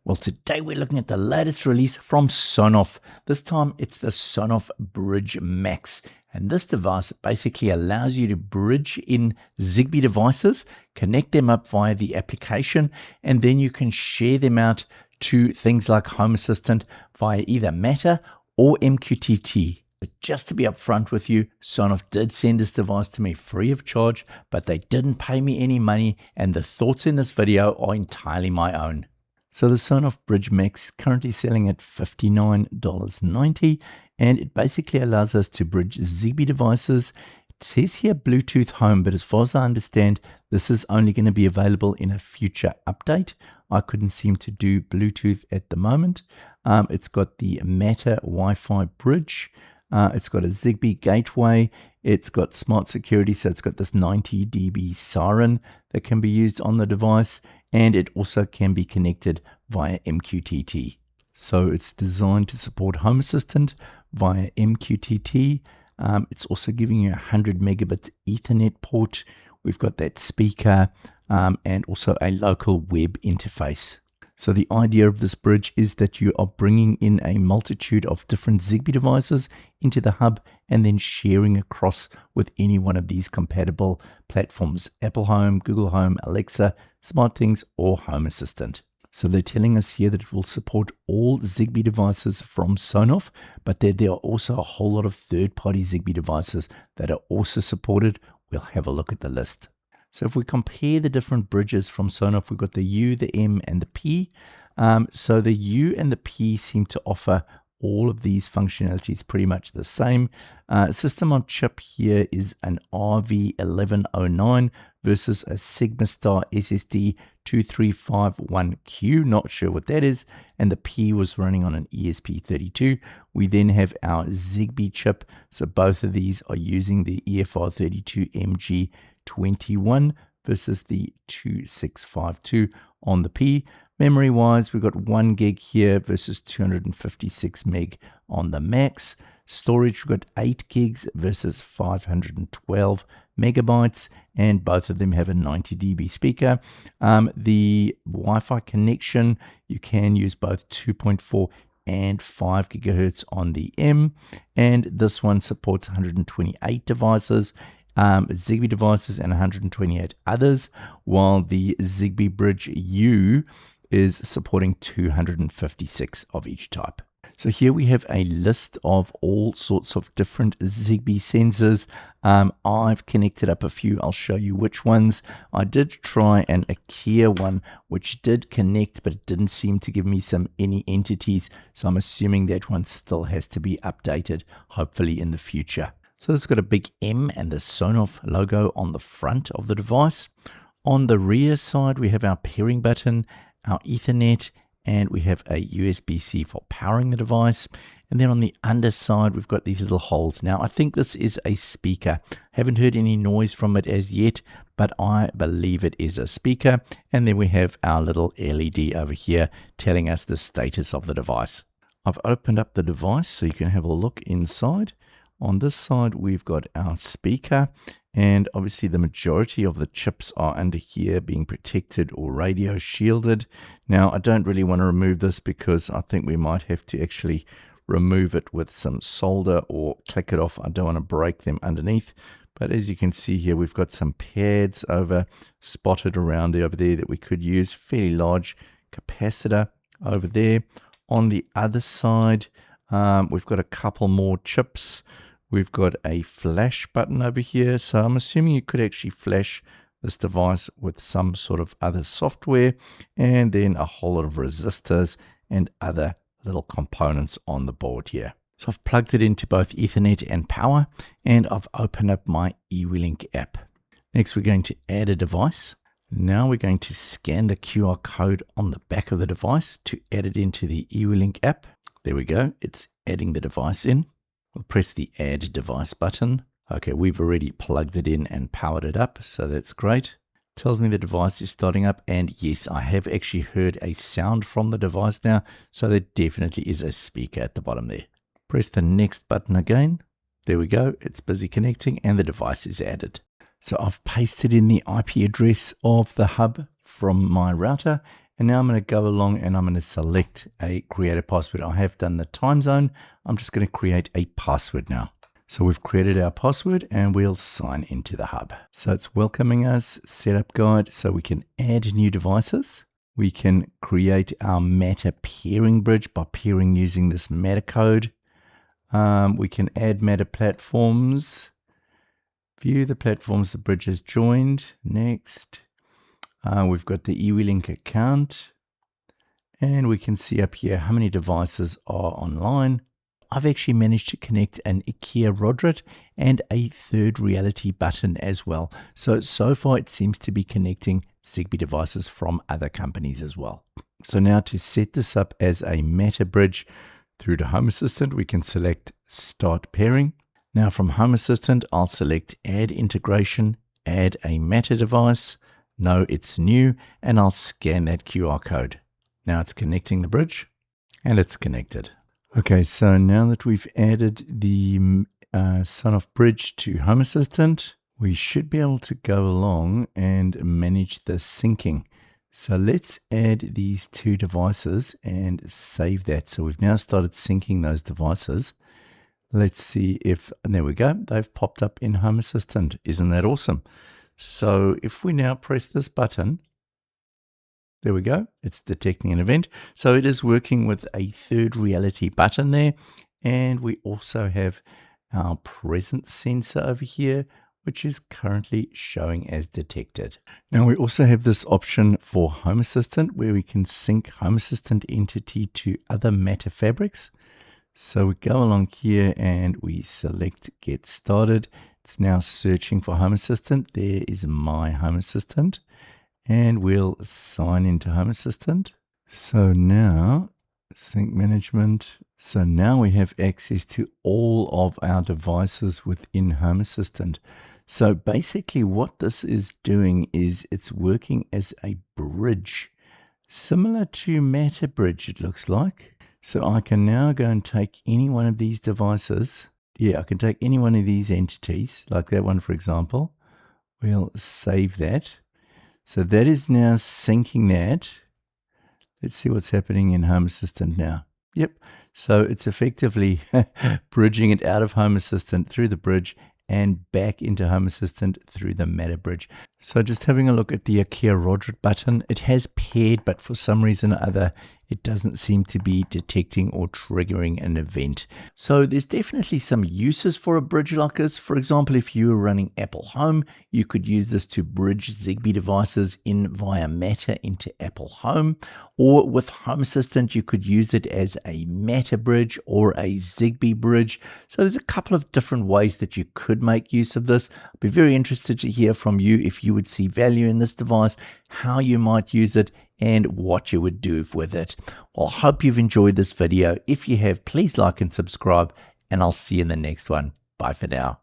Well, today we're looking at the latest release from Sonoff. This time it's the Sonoff Bridge Max. And this device basically allows you to bridge in Zigbee devices, connect them up via the application, and then you can share them out to things like Home Assistant via either Matter or MQTT. But just to be upfront with you, Sonoff did send this device to me free of charge, but they didn't pay me any money, and the thoughts in this video are entirely my own. So the Sonoff Bridge Max currently selling at $59.90, and it basically allows us to bridge Zigbee devices. It says here Bluetooth Home, but as far as I understand, this is only going to be available in a future update. I couldn't seem to do Bluetooth at the moment. It's got the Matter Wi-Fi bridge. It's got a Zigbee gateway. It's got smart security, so it's got this 90 dB siren that can be used on the device, and it also can be connected via MQTT. So it's designed to support Home Assistant via MQTT. It's also giving you a 100 megabit Ethernet port. We've got that speaker and also a local web interface. So the idea of this bridge is that you are bringing in a multitude of different Zigbee devices into the hub and then sharing across with any one of these compatible platforms: Apple Home, Google Home, Alexa, SmartThings, or Home Assistant. So they're telling us here that it will support all Zigbee devices from Sonoff, but there are also a whole lot of third-party Zigbee devices that are also supported. We'll have a look at the list. So if we compare the different bridges from Sonoff, we've got the U, the M, and the P. So the U and the P seem to offer all of these functionalities pretty much the same. System on chip here is an RV1109 versus a SigmaStar SSD 2351Q. Not sure what that is. And the P was running on an ESP32. We then have our Zigbee chip. So both of these are using the EFR32MG21 versus the 2652 on the P. Memory wise, we've got 1 gig here versus 256 meg on the Max. Storage, we've got 8 gigs versus 512 megabytes, and both of them have a 90 dB speaker. The Wi-Fi connection, you can use both 2.4 and 5 gigahertz on the M, and this one supports 128 devices. Zigbee devices and 128 others, while the Zigbee Bridge U is supporting 256 of each type. So here we have a list of all sorts of different Zigbee sensors. I've connected up a few. I'll show you which ones. I did try an IKEA one, which did connect, but it didn't seem to give me any entities. So I'm assuming that one still has to be updated, hopefully in the future. So this has got a big M and the Sonoff logo on the front of the device. On the rear side, we have our pairing button, our Ethernet, and we have a USB-C for powering the device. And then on the underside, we've got these little holes. Now, I think this is a speaker. Haven't heard any noise from it as yet, but I believe it is a speaker. And then we have our little LED over here telling us the status of the device. I've opened up the device so you can have a look inside. On this side, we've got our speaker, and obviously the majority of the chips are under here being protected or radio shielded. Now, I don't really want to remove this because I think we might have to actually remove it with some solder or click it off. I don't want to break them underneath. But as you can see here, we've got some pads spotted around over there that we could use. Fairly large capacitor over there. On the other side, we've got a couple more chips. We've got a flash button over here. So I'm assuming you could actually flash this device with some sort of other software, and then a whole lot of resistors and other little components on the board here. So I've plugged it into both Ethernet and power, and I've opened up my eWeLink app. Next, we're going to add a device. Now we're going to scan the QR code on the back of the device to add it into the eWeLink app. There we go. It's adding the device in. We'll press the Add Device button. Okay, we've already plugged it in and powered it up, so that's great. Tells me the device is starting up, and yes, I have actually heard a sound from the device now, so there definitely is a speaker at the bottom there. Press the next button again. There we go. It's busy connecting, and the device is added. So I've pasted in the IP address of the hub from my router, And now I'm going to go along and I'm going to select a create a password. I have done the time zone. I'm just going to create a password now. So we've created our password and we'll sign into the hub. So it's welcoming us, setup guide, so we can add new devices. We can create our Meta peering bridge by peering using this Meta code. We can add Meta platforms. View the platforms the bridge has joined. Next. We've got the eWeLink account. And we can see up here how many devices are online. I've actually managed to connect an IKEA Rodrit and a third reality button as well. So far it seems to be connecting Zigbee devices from other companies as well. So now to set this up as a Meta bridge through to Home Assistant, we can select Start Pairing. Now from Home Assistant, I'll select Add Integration, add a Meta device. No, it's new, and I'll scan that QR code. Now it's connecting the bridge, and it's connected. Okay, so now that we've added the Sonoff bridge to Home Assistant, we should be able to go along and manage the syncing. So let's add these two devices and save that. So we've now started syncing those devices. Let's see if, and there we go, they've popped up in Home Assistant. Isn't that awesome? So if we now press this button, there we go. It's detecting an event. So it is working with a third reality button there. And we also have our presence sensor over here, which is currently showing as detected. Now we also have this option for Home Assistant where we can sync Home Assistant entity to other Meta fabrics. So we go along here and we select Get Started. It's now searching for Home Assistant. There is my Home Assistant. And we'll sign into Home Assistant. So now, sync management. So now we have access to all of our devices within Home Assistant. So basically what this is doing is it's working as a bridge, similar to Meta Bridge, it looks like. So I can now go and take any one of these devices. Yeah, I can take any one of these entities, like that one, for example. We'll save that. So that is now syncing that. Let's see what's happening in Home Assistant now. Yep. So it's effectively bridging it out of Home Assistant through the bridge and back into Home Assistant through the Meta bridge. So just having a look at the IKEA Rodrit button, it has paired, but for some reason or other, it doesn't seem to be detecting or triggering an event. So there's definitely some uses for a bridge like this. For example, if you were running Apple Home, you could use this to bridge Zigbee devices in via Meta into Apple Home. Or with Home Assistant, you could use it as a Meta bridge or a Zigbee bridge. So there's a couple of different ways that you could make use of this. I'd be very interested to hear from you if you would see value in this device, how you might use it, and what you would do with it. Well, I hope you've enjoyed this video. If you have, please like and subscribe, and I'll see you in the next one. Bye for now.